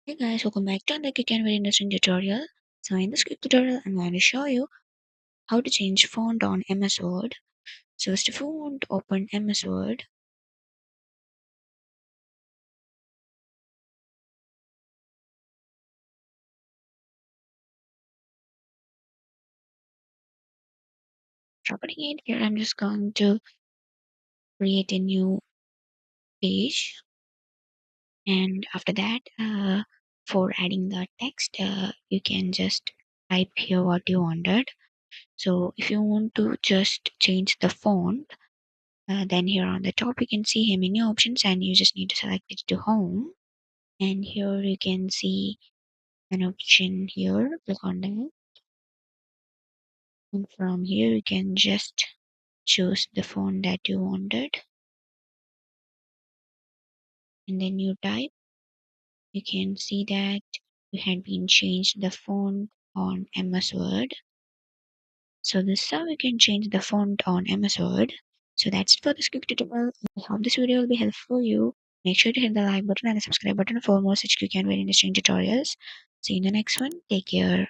Hey guys, welcome back to another quick and very interesting tutorial. So in this quick tutorial, I'm going to show you how to change font on MS Word. So first if you want to open MS Word, drop it in here. I'm just going to create a new page, and after that, for adding the text, you can just type here what you wanted. So if you want to just change the font, then here on the top you can see here menu options, and you just need to select it to home. And here you can see an option here. Click on that, and from here you can just choose the font that you wanted, and then you type. You can see that you had been changed the font on MS Word. So this is how you can change the font on MS Word. So that's it for this quick tutorial. I hope this video will be helpful for you. Make sure to hit the like button and the subscribe button for more such quick and very interesting tutorials. See you in the next one. Take care.